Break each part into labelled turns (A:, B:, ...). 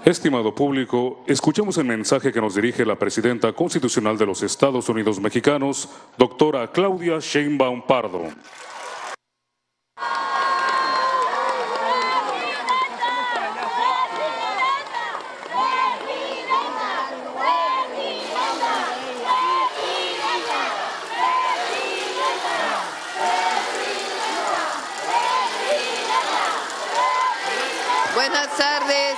A: Estimado público, escuchemos el mensaje que nos dirige la presidenta constitucional de los Estados Unidos mexicanos, doctora Claudia Sheinbaum Pardo.
B: Buenas tardes.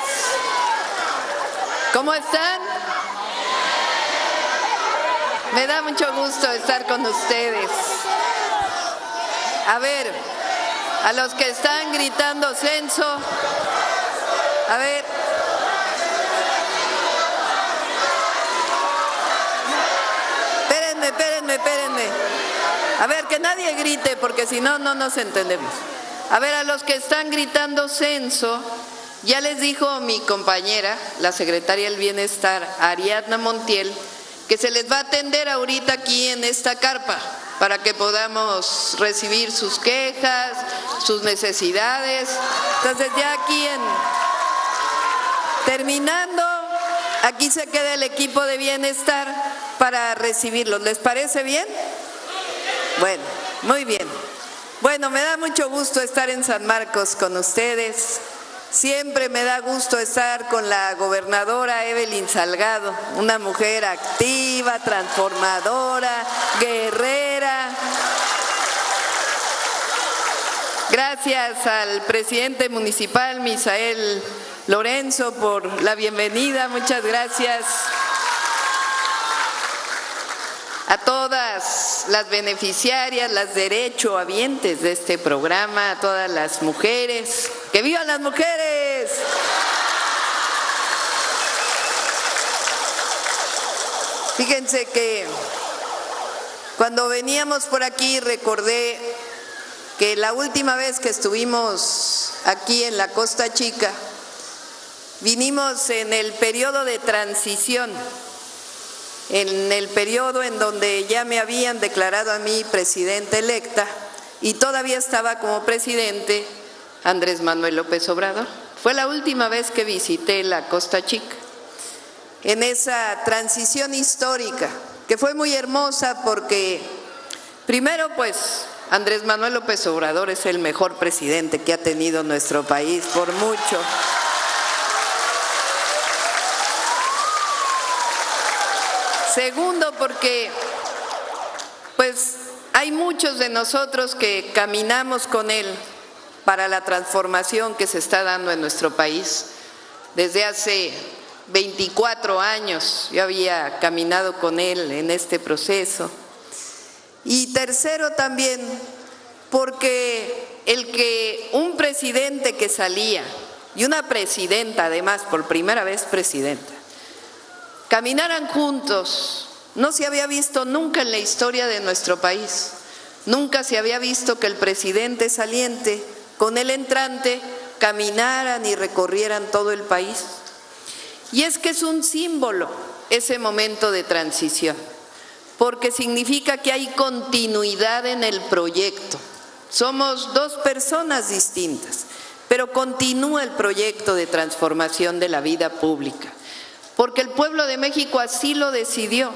B: ¿Cómo están? Me da mucho gusto estar con ustedes. A ver, a los que están gritando censo, a ver. Espérenme. A ver, que nadie grite porque si no, no nos entendemos. A ver, a los que están gritando censo, ya les dijo mi compañera, la secretaria del Bienestar, Ariadna Montiel, que se les va a atender ahorita aquí en esta carpa para que podamos recibir sus quejas, sus necesidades. Entonces ya aquí terminando, aquí se queda el equipo de Bienestar para recibirlos. ¿Les parece bien? Bueno, muy bien. Bueno, me da mucho gusto estar en San Marcos con ustedes. Siempre me da gusto estar con la gobernadora Evelyn Salgado, una mujer activa, transformadora, guerrera. Gracias al presidente municipal, Misael Lorenzo, por la bienvenida. Muchas gracias. A todas las beneficiarias, las derechohabientes de este programa, a todas las mujeres. ¡Que vivan las mujeres! Fíjense que cuando veníamos por aquí recordé que la última vez que estuvimos aquí en la Costa Chica, vinimos en el periodo de transición, en el periodo en donde ya me habían declarado a mí presidenta electa y todavía estaba como presidente Andrés Manuel López Obrador. Fue la última vez que visité la Costa Chica, en esa transición histórica, que fue muy hermosa porque, primero, pues, Andrés Manuel López Obrador es el mejor presidente que ha tenido nuestro país, por mucho. Segundo, porque pues hay muchos de nosotros que caminamos con él para la transformación que se está dando en nuestro país. Desde hace 24 años yo había caminado con él en este proceso. Y tercero también, porque el que un presidente que salía y una presidenta, además, por primera vez presidenta, caminaran juntos, no se había visto nunca en la historia de nuestro país. Nunca se había visto que el presidente saliente con el entrante caminaran y recorrieran todo el país. Y es que es un símbolo ese momento de transición, porque significa que hay continuidad en el proyecto. Somos dos personas distintas, pero continúa el proyecto de transformación de la vida pública. Porque el pueblo de México así lo decidió,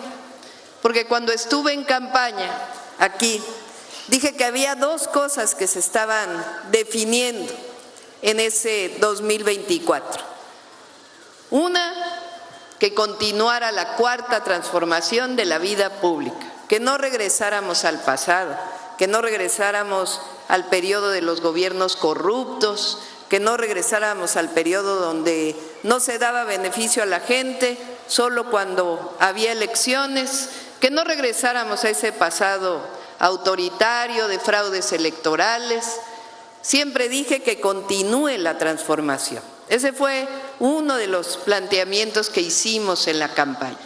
B: porque cuando estuve en campaña aquí, dije que había dos cosas que se estaban definiendo en ese 2024. Una, que continuara la cuarta transformación de la vida pública, que no regresáramos al pasado, que no regresáramos al periodo de los gobiernos corruptos, que no regresáramos al periodo donde no se daba beneficio a la gente, solo cuando había elecciones, que no regresáramos a ese pasado autoritario de fraudes electorales. Siempre dije que continúe la transformación. Ese fue uno de los planteamientos que hicimos en la campaña.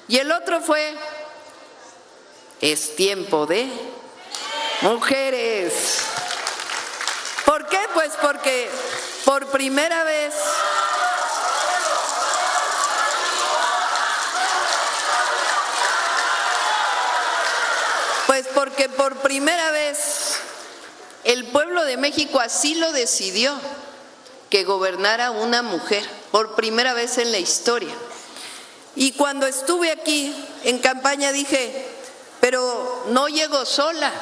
B: Y el otro fue, es tiempo de mujeres. ¿Por qué? Pues porque por primera vez el pueblo de México así lo decidió, que gobernara una mujer, por primera vez en la historia. Y cuando estuve aquí en campaña dije, pero no llego sola,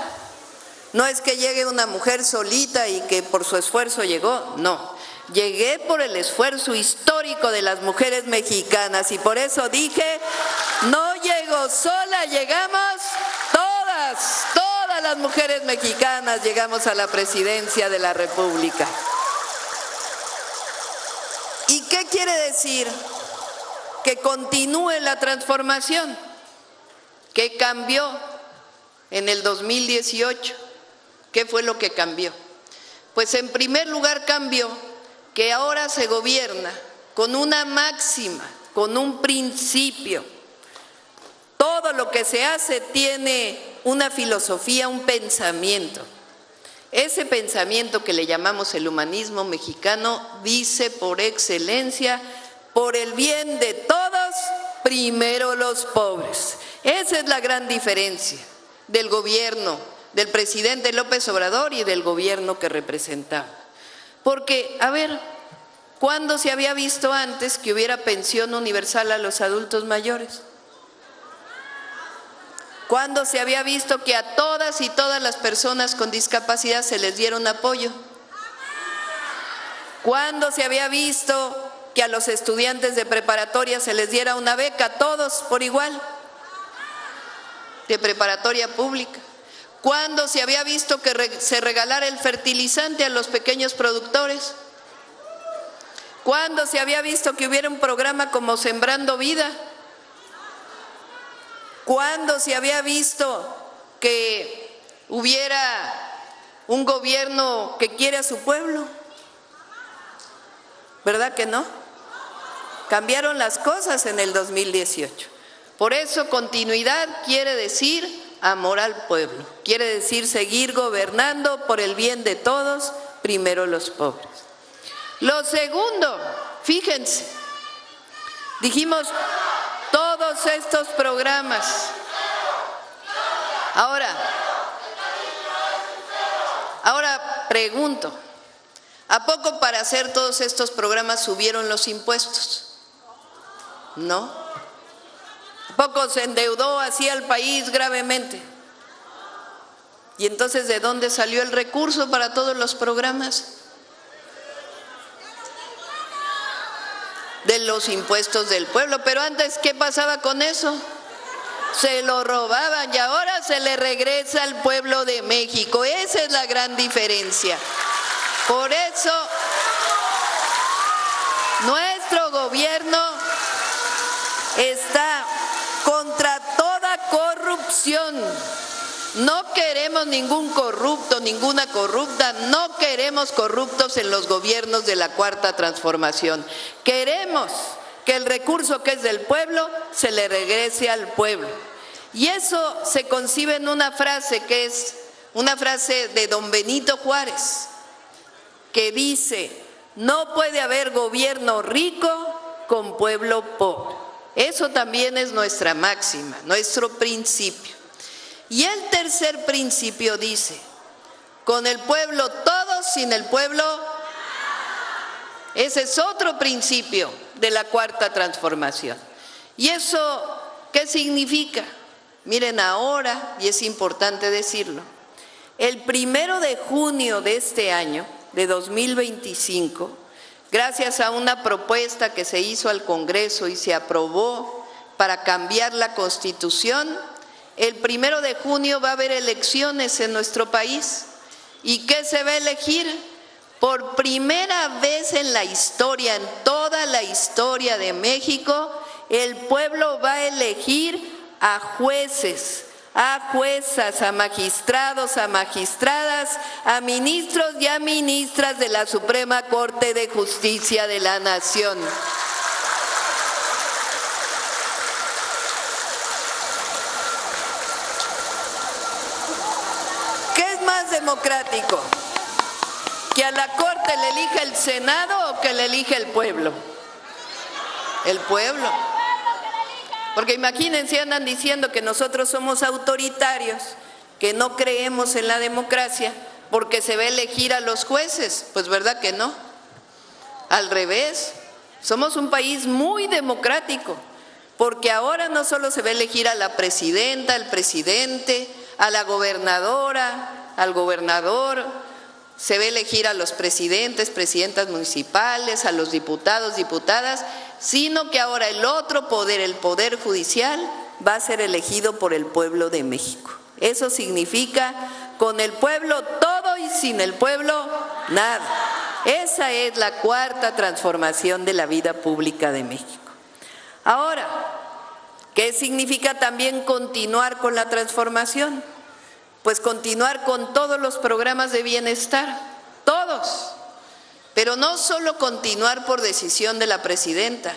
B: no es que llegue una mujer solita y que por su esfuerzo llegó, no. Llegué por el esfuerzo histórico de las mujeres mexicanas y por eso dije, no llego sola, llegamos todas las mujeres mexicanas llegamos a la presidencia de la República. ¿Y qué quiere decir? Que continúe la transformación. ¿Qué cambió en el 2018? ¿Qué fue lo que cambió? Pues en primer lugar cambió que ahora se gobierna con una máxima, con un principio. Todo lo que se hace tiene una filosofía, un pensamiento. Ese pensamiento que le llamamos el humanismo mexicano dice por excelencia, por el bien de todos, primero los pobres. Esa es la gran diferencia del gobierno del presidente López Obrador y del gobierno que representaba. Porque, a ver, ¿cuándo se había visto antes que hubiera pensión universal a los adultos mayores? ¿Cuándo se había visto que a todas y todas las personas con discapacidad se les diera un apoyo? ¿Cuándo se había visto que a los estudiantes de preparatoria se les diera una beca, a todos por igual, de preparatoria pública? ¿Cuándo se había visto que se regalara el fertilizante a los pequeños productores? ¿Cuándo se había visto que hubiera un programa como Sembrando Vida? ¿Cuándo se había visto que hubiera un gobierno que quiere a su pueblo? ¿Verdad que no? Cambiaron las cosas en el 2018. Por eso continuidad quiere decir amor al pueblo, quiere decir seguir gobernando por el bien de todos, primero los pobres. Lo segundo, fíjense, dijimos todos estos programas. Ahora pregunto, ¿a poco para hacer todos estos programas subieron los impuestos? ¿No? ¿A poco se endeudó así al país gravemente? ¿Y entonces de dónde salió el recurso para todos los programas? De los impuestos del pueblo. Pero antes, ¿qué pasaba con eso? Se lo robaban y ahora se le regresa al pueblo de México. Esa es la gran diferencia. Por eso, nuestro gobierno está contra toda corrupción. No queremos ningún corrupto, ninguna corrupta, no queremos corruptos en los gobiernos de la Cuarta Transformación. Queremos que el recurso que es del pueblo se le regrese al pueblo. Y eso se concibe en una frase que es una frase de don Benito Juárez, que dice, no puede haber gobierno rico con pueblo pobre. Eso también es nuestra máxima, nuestro principio. Y el tercer principio dice, con el pueblo todos, sin el pueblo. Ese es otro principio de la Cuarta Transformación. ¿Y eso qué significa? Miren, ahora, y es importante decirlo, el 1 de junio de este año, de 2025, gracias a una propuesta que se hizo al Congreso y se aprobó para cambiar la Constitución, el 1 de junio va a haber elecciones en nuestro país. ¿Y qué se va a elegir? Por primera vez en la historia, en toda la historia de México, el pueblo va a elegir a jueces, a juezas, a magistrados, a magistradas, a ministros y a ministras de la Suprema Corte de Justicia de la Nación. ¿Qué es más democrático? ¿Que a la Corte le elija el Senado o que le elige el pueblo? El pueblo. Porque imagínense, andan diciendo que nosotros somos autoritarios, que no creemos en la democracia. porque se va a elegir a los jueces. Pues ¿verdad que no? Al revés, somos un país muy democrático, porque ahora no solo se va a elegir a la presidenta, al presidente, a la gobernadora, al gobernador, se va a elegir a los presidentes, presidentas municipales, a los diputados, diputadas, sino que ahora el otro poder, el Poder Judicial, va a ser elegido por el pueblo de México. Eso significa con el pueblo todo y sin el pueblo nada. Esa es la cuarta transformación de la vida pública de México. Ahora, ¿qué significa también continuar con la transformación? Pues continuar con todos los programas de bienestar, todos. Pero no solo continuar por decisión de la presidenta,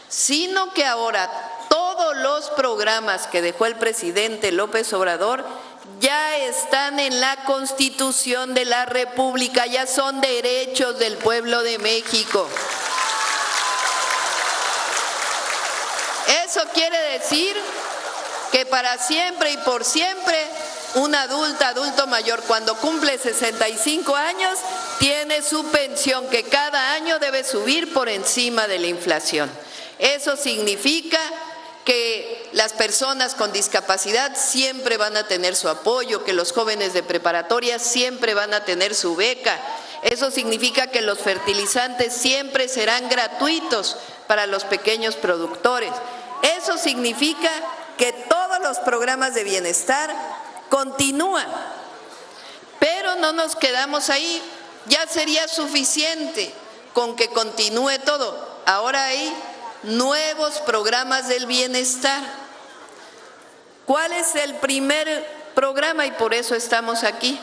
B: sino que ahora todos los programas que dejó el presidente López Obrador ya están en la Constitución de la República, ya son derechos del pueblo de México. Eso quiere decir que para siempre y por siempre un adulto mayor cuando cumple 65 años tiene su pensión que cada año debe subir por encima de la inflación. Eso significa que las personas con discapacidad siempre van a tener su apoyo, que los jóvenes de preparatoria siempre van a tener su beca. Eso significa que los fertilizantes siempre serán gratuitos para los pequeños productores. Eso significa que todos los programas de bienestar continúan, pero no nos quedamos ahí. Ya sería suficiente con que continúe todo. Ahora hay nuevos programas del bienestar. ¿Cuál es el primer programa? Y por eso estamos aquí.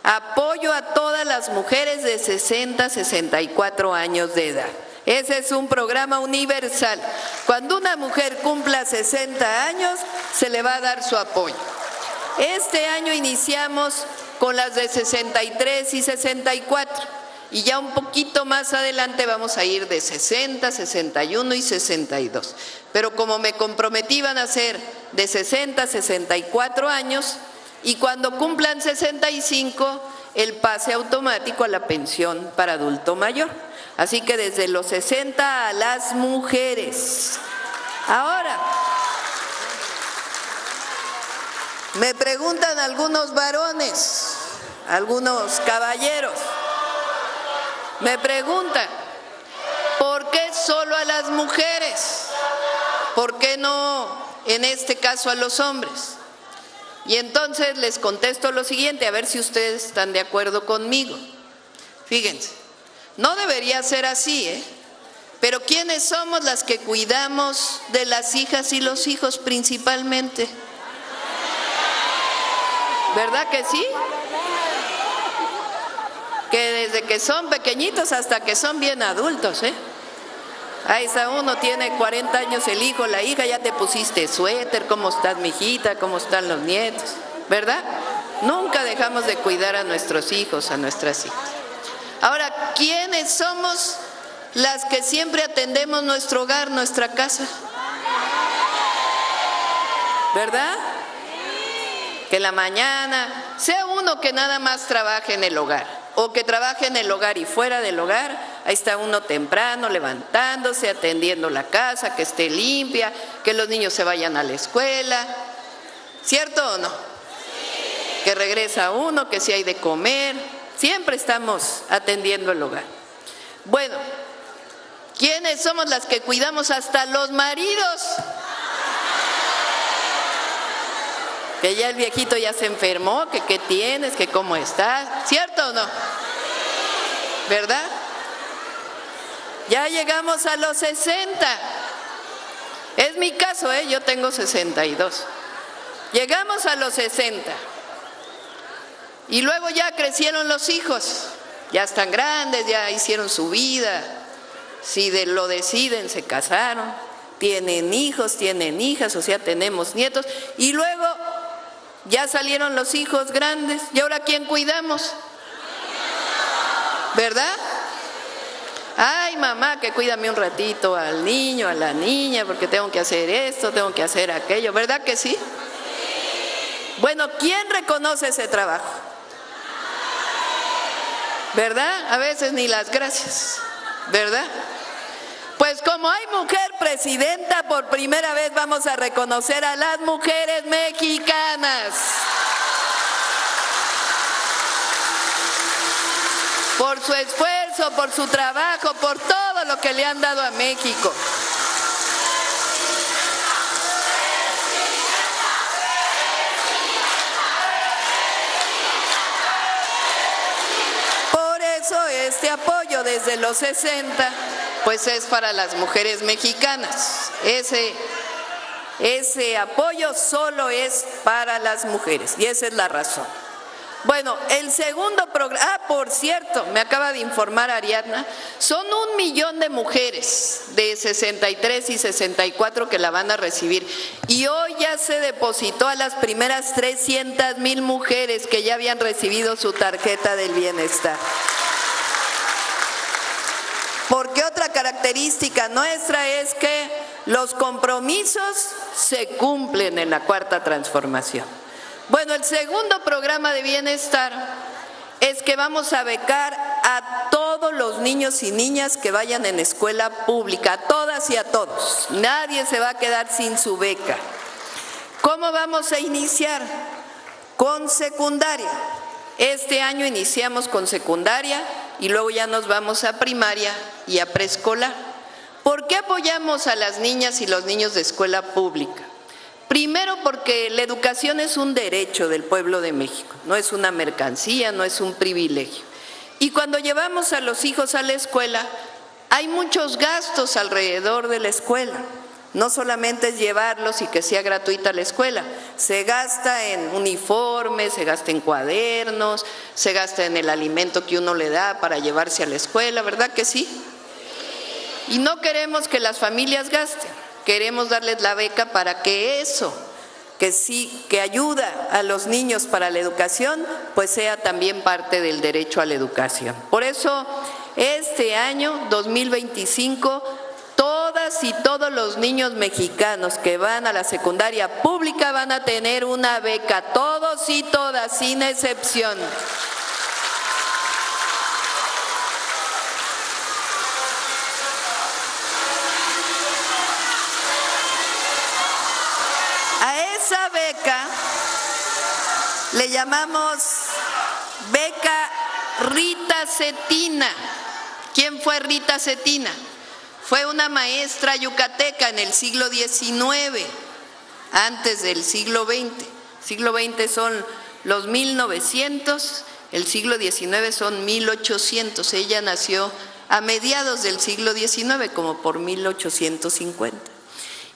B: Apoyo a todas las mujeres de 60 a 64 años de edad. Ese es un programa universal. Cuando una mujer cumpla 60 años, se le va a dar su apoyo. Este año iniciamos con las de 63 y 64 y ya un poquito más adelante vamos a ir de 60, 61 y 62. Pero como me comprometí van a ser de 60 a 64 años y cuando cumplan 65 el pase automático a la pensión para adulto mayor. Así que desde los 60 a las mujeres. Ahora, me preguntan algunos varones, algunos caballeros, me preguntan, ¿por qué solo a las mujeres? ¿Por qué no en este caso a los hombres? Y entonces les contesto lo siguiente, a ver si ustedes están de acuerdo conmigo. Fíjense, no debería ser así, pero ¿quiénes somos las que cuidamos de las hijas y los hijos principalmente? ¿Verdad que sí? Que desde que son pequeñitos hasta que son bien adultos, Ahí está uno, tiene 40 años el hijo, la hija, ya te pusiste suéter, ¿cómo estás, mijita? ¿Cómo están los nietos? ¿Verdad? Nunca dejamos de cuidar a nuestros hijos, a nuestras hijas. Ahora, ¿quiénes somos las que siempre atendemos nuestro hogar, nuestra casa? ¿Verdad? Que en la mañana, sea uno que nada más trabaje en el hogar o que trabaje en el hogar y fuera del hogar, ahí está uno temprano levantándose, atendiendo la casa, que esté limpia, que los niños se vayan a la escuela, ¿cierto o no? Que regresa uno, que si hay de comer, siempre estamos atendiendo el hogar. Bueno, ¿quiénes somos las que cuidamos hasta los maridos? Que ya el viejito ya se enfermó, que qué tienes, que cómo estás, ¿cierto o no? ¿Verdad? Ya llegamos a los 60. Es mi caso, yo tengo 62. Llegamos a los 60. Y luego ya crecieron los hijos, ya están grandes, ya hicieron su vida. Si lo deciden, se casaron, tienen hijos, tienen hijas, o sea, tenemos nietos. Y luego ya salieron los hijos grandes, ¿y ahora quién cuidamos? ¿Verdad? Ay, mamá, que cuídame un ratito al niño, a la niña, porque tengo que hacer esto, tengo que hacer aquello, ¿verdad que sí? Bueno, ¿quién reconoce ese trabajo? ¿verdad? A veces ni las gracias, ¿verdad? Pues como hay mujer presidenta, por primera vez vamos a reconocer a las mujeres mexicanas. Por su esfuerzo, por su trabajo, por todo lo que le han dado a México. Por eso este apoyo desde los 60, pues es para las mujeres mexicanas. Ese apoyo solo es para las mujeres y esa es la razón. Bueno, el segundo programa, por cierto, me acaba de informar Ariadna, son 1 millón de mujeres de 63 y 64 que la van a recibir. Y hoy ya se depositó a las primeras 300,000 mujeres que ya habían recibido su tarjeta del bienestar. Porque otra característica nuestra es que los compromisos se cumplen en la Cuarta Transformación. Bueno, el segundo programa de bienestar es que vamos a becar a todos los niños y niñas que vayan en escuela pública, a todas y a todos. Nadie se va a quedar sin su beca. ¿Cómo vamos a iniciar? Con secundaria. Este año iniciamos con secundaria y luego ya nos vamos a primaria y a preescolar. ¿Por qué apoyamos a las niñas y los niños de escuela pública? Primero, porque la educación es un derecho del pueblo de México, no es una mercancía, no es un privilegio. Y cuando llevamos a los hijos a la escuela, hay muchos gastos alrededor de la escuela. No solamente es llevarlos y que sea gratuita la escuela, se gasta en uniformes, se gasta en cuadernos, se gasta en el alimento que uno le da para llevarse a la escuela, ¿verdad que sí? Y no queremos que las familias gasten. Queremos darles la beca para que eso, que sí, que ayuda a los niños para la educación, pues sea también parte del derecho a la educación. Por eso, este año 2025, todas y todos los niños mexicanos que van a la secundaria pública van a tener una beca, todos y todas, sin excepción. Esa beca le llamamos beca Rita Cetina. ¿Quién fue Rita Cetina? Fue una maestra yucateca en el siglo XIX, antes del siglo XX. El siglo XX son los 1900, el siglo XIX son 1800. Ella nació a mediados del siglo XIX, como por 1850.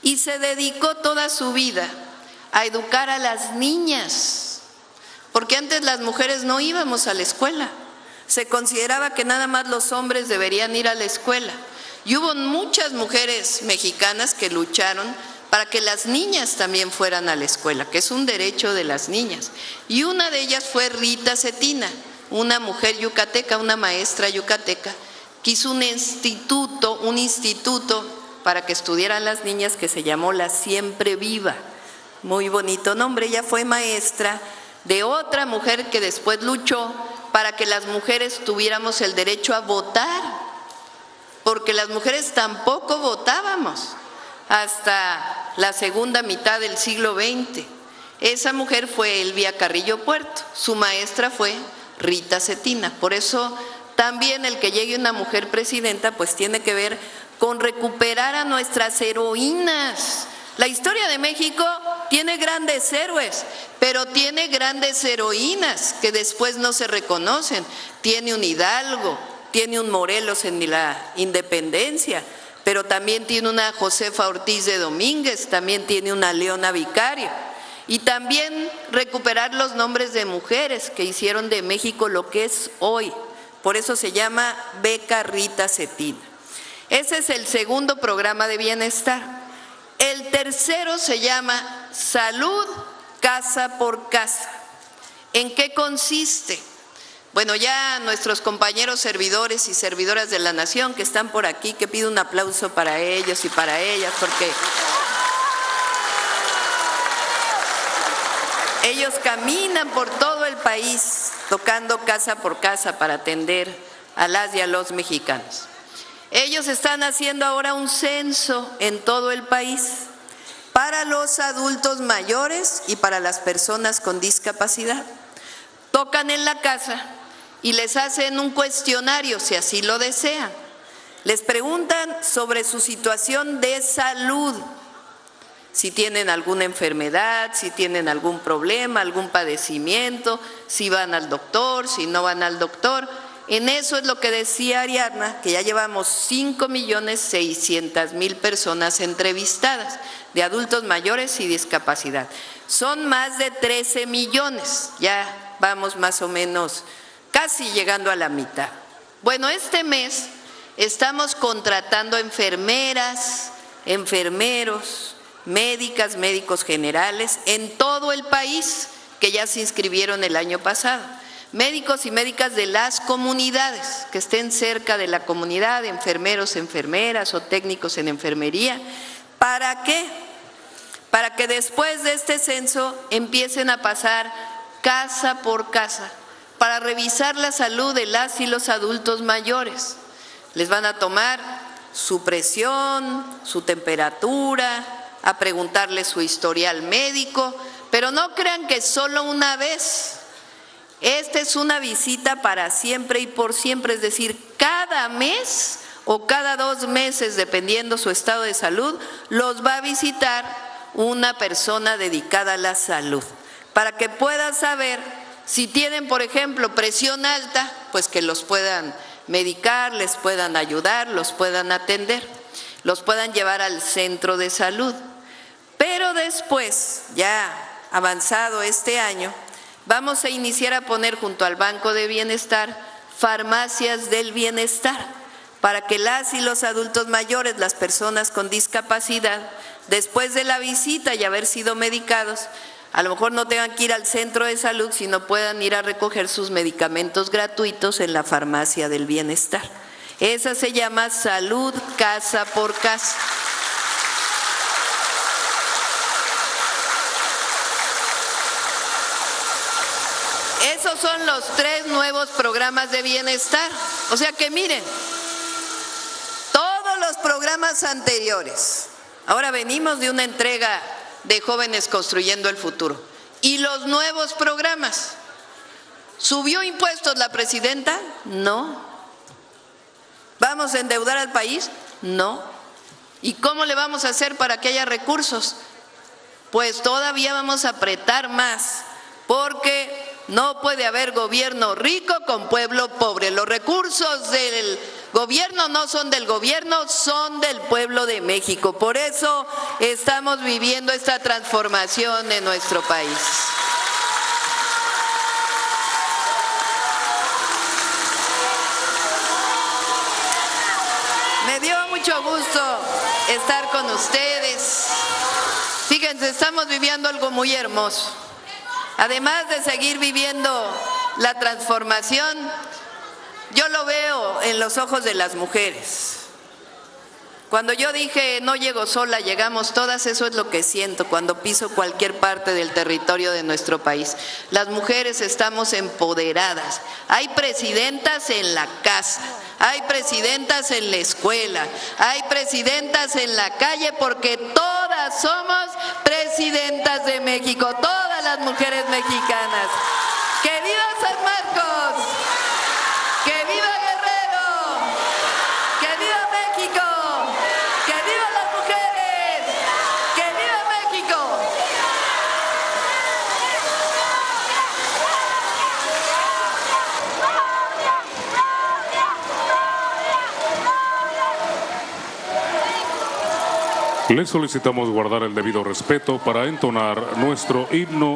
B: Y se dedicó toda su vida a educar a las niñas, porque antes las mujeres no íbamos a la escuela, se consideraba que nada más los hombres deberían ir a la escuela, y hubo muchas mujeres mexicanas que lucharon para que las niñas también fueran a la escuela, que es un derecho de las niñas, y una de ellas fue Rita Cetina, una mujer yucateca, una maestra yucateca, que hizo un instituto para que estudiaran las niñas que se llamó La Siempre Viva. Muy bonito nombre. Ella fue maestra de otra mujer que después luchó para que las mujeres tuviéramos el derecho a votar, porque las mujeres tampoco votábamos hasta la segunda mitad del siglo XX. Esa mujer fue Elvia Carrillo Puerto, su maestra fue Rita Cetina. Por eso también el que llegue una mujer presidenta pues tiene que ver con recuperar a nuestras heroínas. La historia de México tiene grandes héroes, pero tiene grandes heroínas que después no se reconocen. Tiene un Hidalgo, tiene un Morelos en la independencia, pero también tiene una Josefa Ortiz de Domínguez, también tiene una Leona Vicario. Y también recuperar los nombres de mujeres que hicieron de México lo que es hoy. Por eso se llama Beca Rita Cetina. Ese es el segundo programa de bienestar. El tercero se llama Salud Casa por Casa. ¿En qué consiste? Bueno, ya nuestros compañeros servidores y servidoras de la nación que están por aquí, que pido un aplauso para ellos y para ellas, porque ellos caminan por todo el país tocando casa por casa para atender a las y a los mexicanos. Ellos están haciendo ahora un censo en todo el país para los adultos mayores y para las personas con discapacidad. Tocan en la casa y les hacen un cuestionario, si así lo desean. Les preguntan sobre su situación de salud, si tienen alguna enfermedad, si tienen algún problema, algún padecimiento, si van al doctor, si no van al doctor. En eso es lo que decía Ariadna, que ya llevamos 5.600.000 personas entrevistadas de adultos mayores y discapacidad. Son más de 13 millones, ya vamos más o menos casi llegando a la mitad. Bueno, este mes estamos contratando enfermeras, enfermeros, médicas, médicos generales en todo el país que ya se inscribieron el año pasado. Médicos y médicas de las comunidades, que estén cerca de la comunidad, enfermeros, enfermeras o técnicos en enfermería. ¿Para qué? Para que después de este censo empiecen a pasar casa por casa para revisar la salud de las y los adultos mayores. Les van a tomar su presión, su temperatura, a preguntarles su historial médico, pero no crean que solo una vez. Esta es una visita para siempre y por siempre, es decir, cada mes o cada 2 meses, dependiendo su estado de salud, los va a visitar una persona dedicada a la salud, para que puedan saber si tienen, por ejemplo, presión alta, pues que los puedan medicar, les puedan ayudar, los puedan atender, los puedan llevar al centro de salud. Pero después, ya avanzado este año, vamos a iniciar a poner junto al Banco de Bienestar farmacias del bienestar para que las y los adultos mayores, las personas con discapacidad, después de la visita y haber sido medicados, a lo mejor no tengan que ir al centro de salud, sino puedan ir a recoger sus medicamentos gratuitos en la farmacia del bienestar. Esa se llama salud casa por casa. Esos son los 3 nuevos programas de bienestar. O sea que miren, todos los programas anteriores, ahora venimos de una entrega de Jóvenes Construyendo el Futuro, y los nuevos programas. ¿Subió impuestos la presidenta? No. ¿Vamos a endeudar al país? No. ¿Y cómo le vamos a hacer para que haya recursos? Pues todavía vamos a apretar más, porque no puede haber gobierno rico con pueblo pobre. Los recursos del gobierno no son del gobierno, son del pueblo de México. Por eso estamos viviendo esta transformación en nuestro país. Me dio mucho gusto estar con ustedes. Fíjense, estamos viviendo algo muy hermoso. Además de seguir viviendo la transformación, yo lo veo en los ojos de las mujeres. Cuando yo dije no llego sola, llegamos todas, eso es lo que siento cuando piso cualquier parte del territorio de nuestro país. Las mujeres estamos empoderadas. Hay presidentas en la casa, hay presidentas en la escuela, hay presidentas en la calle, porque todas somos presidentas de México, todas las mujeres mexicanas. ¡Que viva San Marcos! ¡Que viva Guerrero! ¡Que viva México! ¡Que viva las mujeres! ¡Que viva México!
A: Les solicitamos guardar el debido respeto para entonar nuestro himno